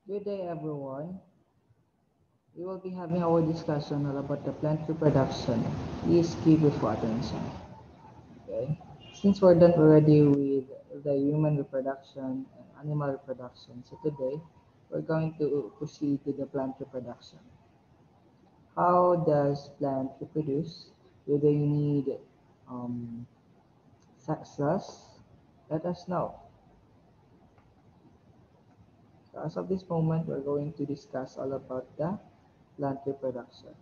Good day, everyone. We will be having our discussion all about the plant reproduction. Please give your full attention. Okay. Since we're done already with the human reproduction and animal reproduction, so today we're going to proceed to the plant reproduction. How does plant reproduce? Do they need um, sex cells? Let us know. So as of this moment, we're going to discuss all about the plant reproduction.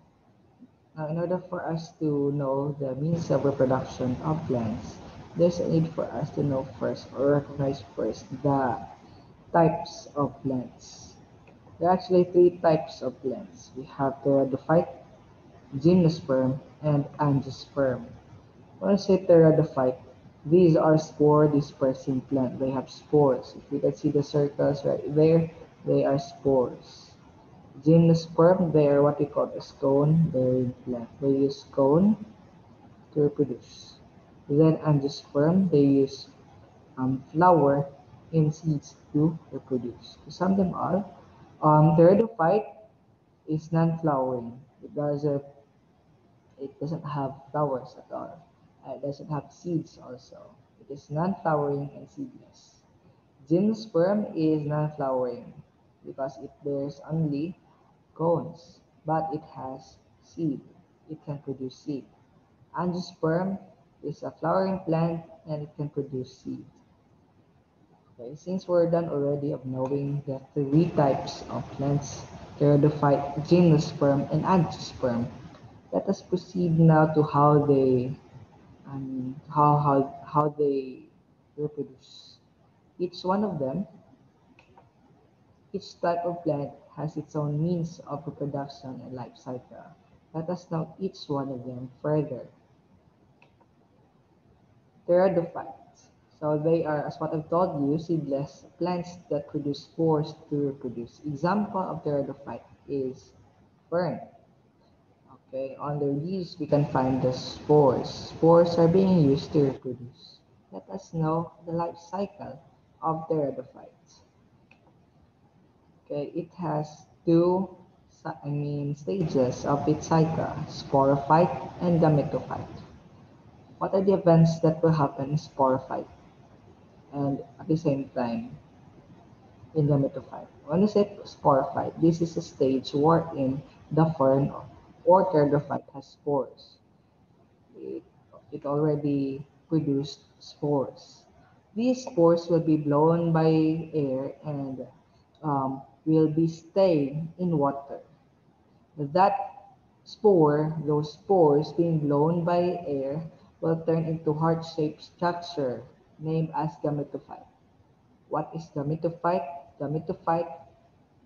Now, in order for us to know the means of reproduction of plants, there's a need for us to know first or recognize first the types of plants. There are actually three types of plants. We have pteridophyte, gymnosperm, and angiosperm. When I say pteridophyte, these are spore dispersing plant. They have spores. If you can see the circles right there, they are spores. Gymnosperm, they are what we call a cone-bearing plant. They use cone to reproduce. Then angiosperm, they use flower and seeds to reproduce. To sum them all, pteridophyte is non-flowering. It doesn't have flowers at all. It doesn't have seeds also. It is non-flowering and seedless. Gymnosperm is non-flowering because it bears only cones, but it has seed. It can produce seed. Angiosperm is a flowering plant and it can produce seed. Okay, since we're done already of knowing the three types of plants, pteridophyte, gymnosperm, and angiosperm, let us proceed now to how they reproduce. Each one of them, each type of plant has its own means of reproduction and life cycle. Let us know each one of them further. Pteridophytes. So they are, as what I've told you, seedless plants that produce spores to reproduce. Example of pteridophyte is fern. Okay, on their leaves we can find the spores. Spores are being used to reproduce. Let us know the life cycle of pteridophytes. Okay, it has stages of its cycle, sporophyte and gametophyte. What are the events that will happen in sporophyte and at the same time in gametophyte? When you say sporophyte, this is a stage wherein the fern or pteridophyte has spores. It, it already produced spores. These spores will be blown by air and will be staying in water. That those spores being blown by air, will turn into heart-shaped structure named as gametophyte. What is gametophyte? Gametophyte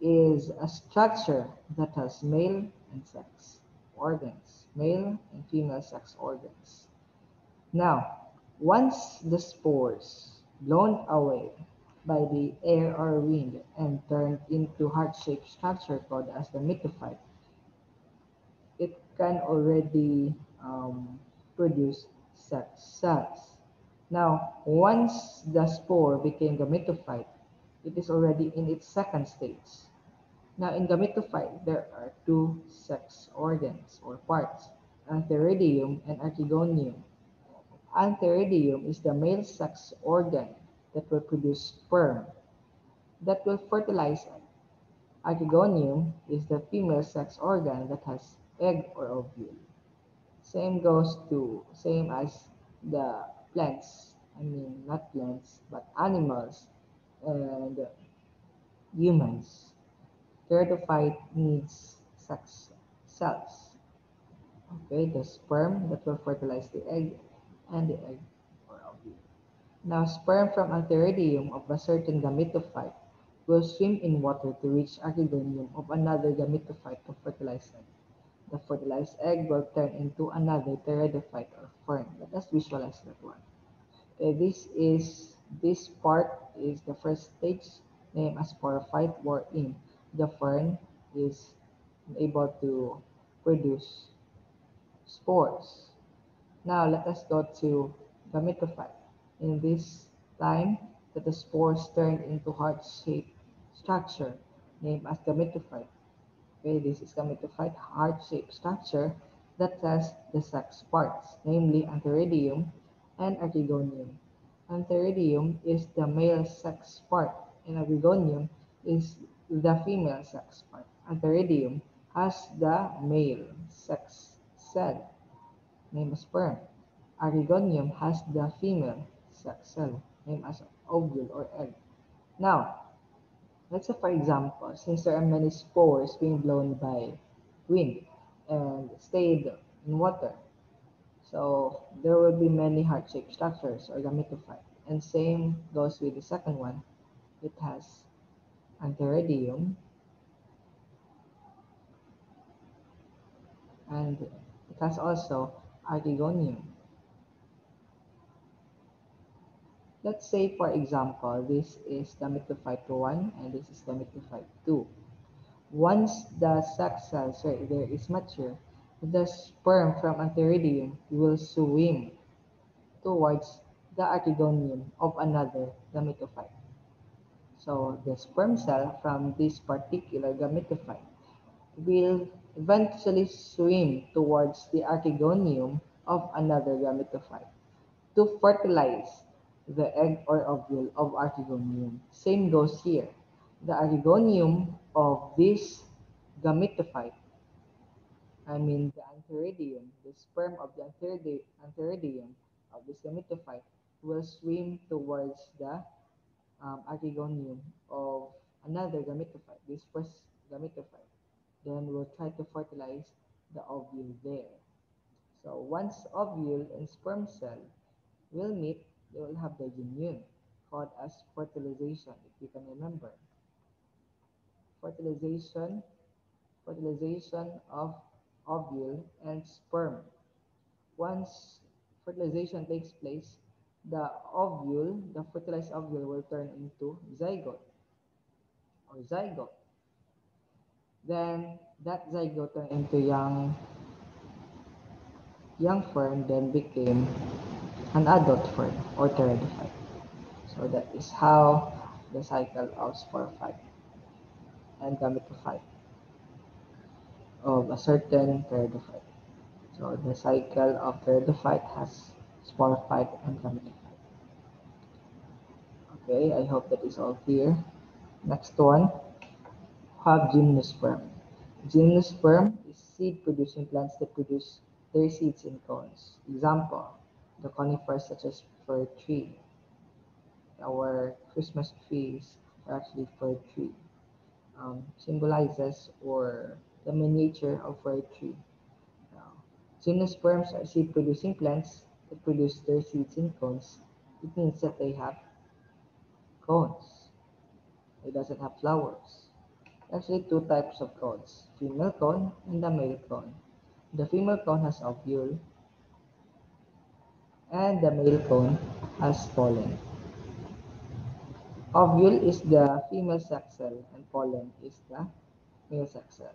is a structure that has male and sex organs, male and female sex organs. Now, once the spores blown away by the air or wind and turned into heart-shaped structure called as the metaphyte, it can already produce sex cells. Now, once the spore became gametophyte, it is already in its second stage. Now, in gametophyte, there are two sex organs or parts, antheridium and archegonium. Antheridium is the male sex organ that will produce sperm that will fertilize egg. Archegonium is the female sex organ that has egg or ovule. Same as the plants. I mean, not plants, but animals and humans. Pteridophyte needs sex cells. Okay, the sperm that will fertilize the egg and the egg or ovule. Now, sperm from antheridium of a certain gametophyte will swim in water to reach archegonium of another gametophyte to fertilize egg. The fertilized egg will turn into another pteridophyte or fern. Let us visualize that one. This part is the first stage named as sporophyte wherein the fern is able to produce spores. Now let us go to gametophyte. In this time that the spores turn into heart-shaped structure, named as gametophyte. Okay, this is gametophyte heart-shaped structure that has the sex parts, namely antheridium and archegonium. Antheridium is the male sex part, and archegonium is the female sex part. Antheridium has the male sex cell, named as sperm. Archegonium has the female sex cell, named as ovule or egg. Now, let's say for example, since there are many spores being blown by wind and stayed in water, so there will be many heart-shaped structures or gametophyte. And same goes with the second one. It has antheridium and it has also archegonium. Let's say for example, this is gametophyte 1 and this is gametophyte 2. Once the sex cells right there is mature, the sperm from antheridium will swim towards the archegonium of another gametophyte. So the sperm cell from this particular gametophyte will eventually swim towards the archegonium of another gametophyte to fertilize the egg or ovule of archegonium. Same goes here. The archegonium of this gametophyte, I mean the antheridium, the sperm of the antheridium of this gametophyte will swim towards the archegonium of another gametophyte, this first gametophyte. Then we'll try to fertilize the ovule there. So once ovule and sperm cell will meet, they will have the union called as fertilization, if you can remember. Fertilization, fertilization of ovule and sperm. Once fertilization takes place, the ovule, the fertilized ovule will turn into zygote or zygote. Then that zygote turned into young fern, then became an adult fern or pteridophyte. So that is how the cycle of sporophyte and gametophyte of a certain pteridophyte. So the cycle of pteridophyte has sporophyte and gametophyte. Okay, I hope that is all clear. Next one, have gymnosperm. Gymnosperm is seed-producing plants that produce their seeds in cones. Example, the conifers such as fir tree. Our Christmas trees are actually fir tree. Symbolizes or the miniature of fir tree. Now, gymnosperms are seed-producing plants that produce their seeds in cones. It means that they have cones. It doesn't have flowers. Actually, two types of cones, female cone and the male cone. The female cone has ovule and the male cone has pollen. Ovule is the female sex cell and pollen is the male sex cell.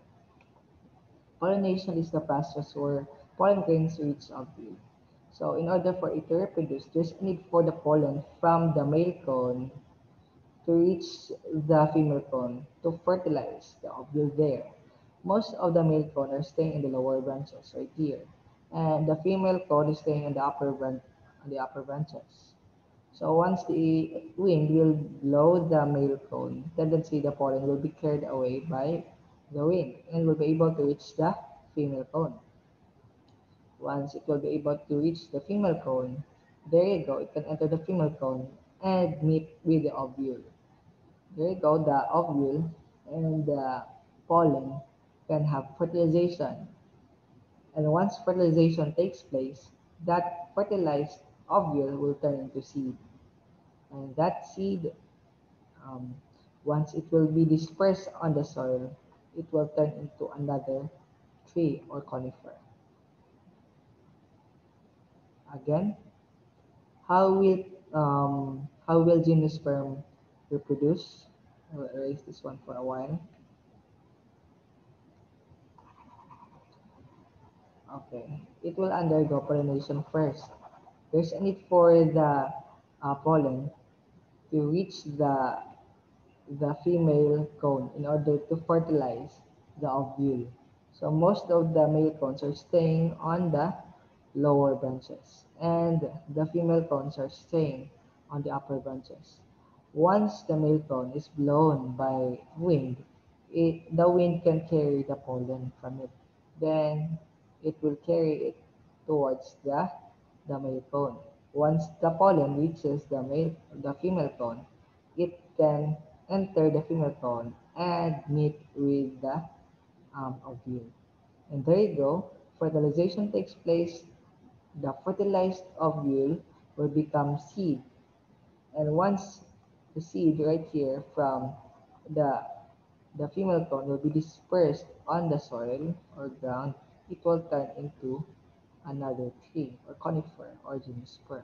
Pollination is the process where pollen grains reach ovule. So in order for it to reproduce, there's a need for the pollen from the male cone to reach the female cone to fertilize the ovule there. Most of the male cone are staying in the lower branches right here, and the female cone is staying in the on the upper branches. So once the wind will blow the male cone, tendency the pollen will be carried away by the wind and will be able to reach the female cone. Once it will be able to reach the female cone, there you go, it can enter the female cone and meet with the ovule. There you go, the ovule and the pollen can have fertilization. And once fertilization takes place, that fertilized ovule will turn into seed. And that seed, um, once it will be dispersed on the soil, it will turn into another tree or conifer. Again, how will gymnosperm reproduce? I will erase this one for a while. Okay, it will undergo pollination first. There's a need for the pollen to reach the female cone in order to fertilize the ovule. So most of the male cones are staying on the lower branches, and the female cones are staying on the upper branches. Once the male cone is blown by wind, the wind can carry the pollen from it. Then it will carry it towards the male cone. Once the pollen reaches the female cone, it can enter the female cone and meet with the ovule. And there you go. Fertilization takes place. The fertilized ovule will become seed. And once the seed right here from the the female cone will be dispersed on the soil or ground, it will turn into another tree or conifer or gymnosperm.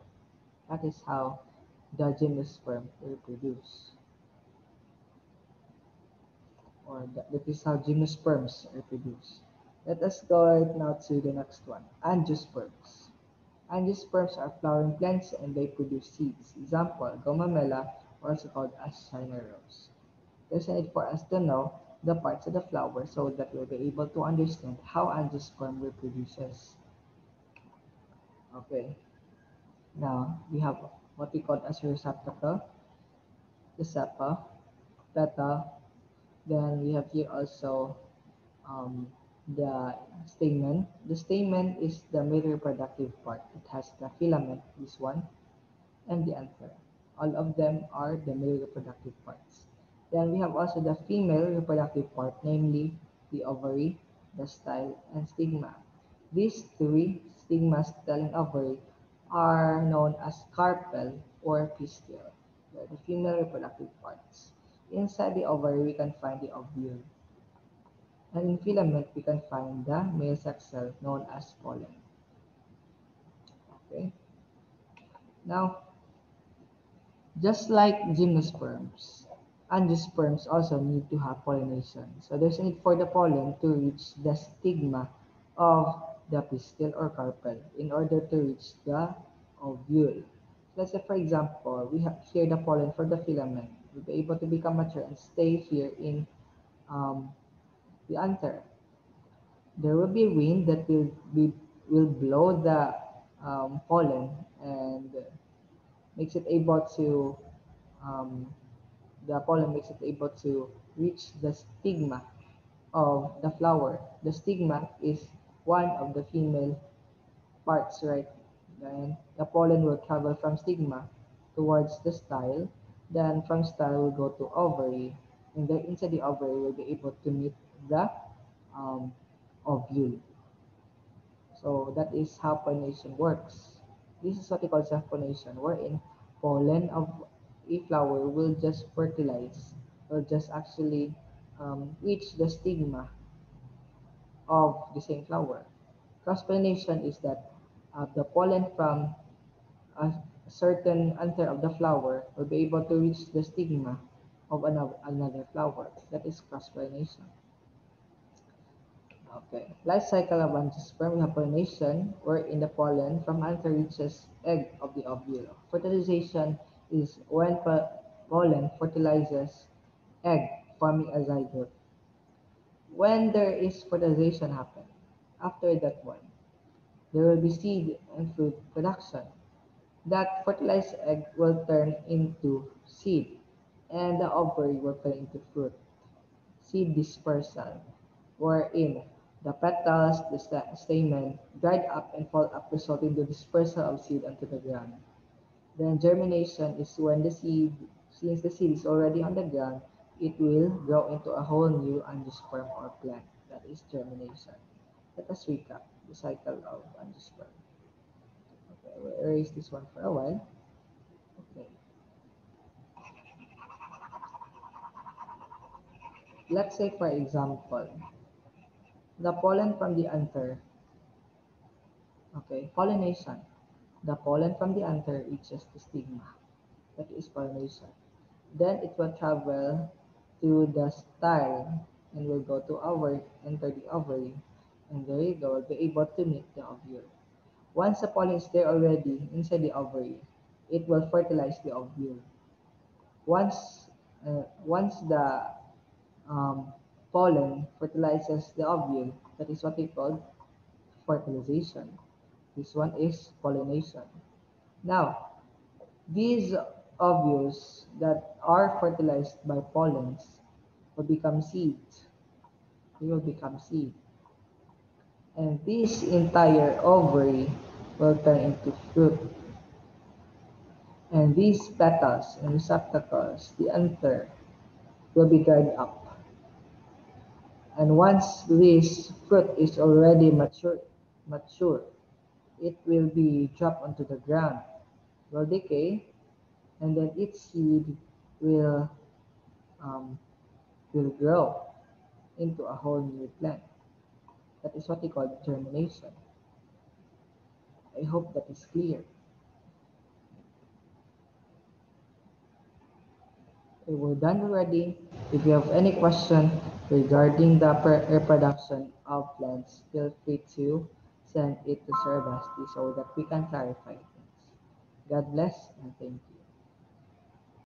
That is how the gymnosperm reproduce, or that is how gymnosperms reproduce. Let us go right now to the next one, angiosperms. Angiosperms are flowering plants and they produce seeds. Example, gomamela, also called as China rose. There's a need for us to know the parts of the flower so that we'll be able to understand how angiosperm reproduces. Okay, now we have what we call as receptacle, the sepa, petal. Then we have here also um, the stamen. The stamen is the male reproductive part. It has the filament, this one, and the anther. All of them are the male reproductive parts. Then we have also the female reproductive part, namely the ovary, the style, and stigma. These three, stigma, style, and ovary, are known as carpel or pistil. They're the female reproductive parts. Inside the ovary, we can find the ovule. And in filament, we can find the male sex cell known as pollen. Okay. Now, just like gymnosperms, angiosperms also need to have pollination. So there's a need for the pollen to reach the stigma of the pistil or carpel in order to reach the ovule. Let's say, for example, we have here the pollen for the filament will be able to become mature and stay here in um, the anther. There will be wind that will blow the pollen and makes it able to um, the pollen makes it able to reach the stigma of the flower. The stigma is one of the female parts, right? Then the pollen will travel from stigma towards the style. Then from style will go to ovary, and then inside the ovary will be able to meet the um, ovule. So that is how pollination works. This is what we call self-pollination, wherein pollen of a flower will just fertilize, will just actually reach the stigma of the same flower. Cross-pollination is that the pollen from a certain anther of the flower will be able to reach the stigma of another flower. That is cross-pollination. Okay. Life cycle of angiosperm, we have pollination, wherein the pollen from anther reaches egg of the ovule. Fertilization is when pollen fertilizes egg, forming a zygote. When there is fertilization happen, after that one, there will be seed and fruit production. That fertilized egg will turn into seed, and the ovary will turn into fruit. Seed dispersal, wherein the petals, the stamen, dried up and fall up, resulting in the dispersal of seed onto the ground. Then germination is when the seed, since the seed is already on the ground, it will grow into a whole new angiosperm or plant. That is germination. Let us recap the cycle of angiosperm. Okay, we'll erase this one for a while. Okay, let's say for example, the pollen from the anther. Okay, pollination. The pollen from the anther reaches the stigma. That is pollination. Then it will travel to the style and will go to ovary, enter the ovary, and there you go, will be able to meet the ovule. Once the pollen is there already inside the ovary, it will fertilize the ovule. Once Once the um, pollen fertilizes the ovule, that is what we call fertilization. This one is pollination. Now, these ovules that are fertilized by pollens will become seeds. They will become seed. And this entire ovary will turn into fruit. And these petals and receptacles, the anther, will be dried up. And once this fruit is already mature, it will be dropped onto the ground, will decay, and then its seed will um, will grow into a whole new plant. That is what we call germination. I hope that is clear. Okay, we're done already. If you have any question regarding the reproduction of plants, feel free to send it to Sir Basti so that we can clarify things. God bless and thank you.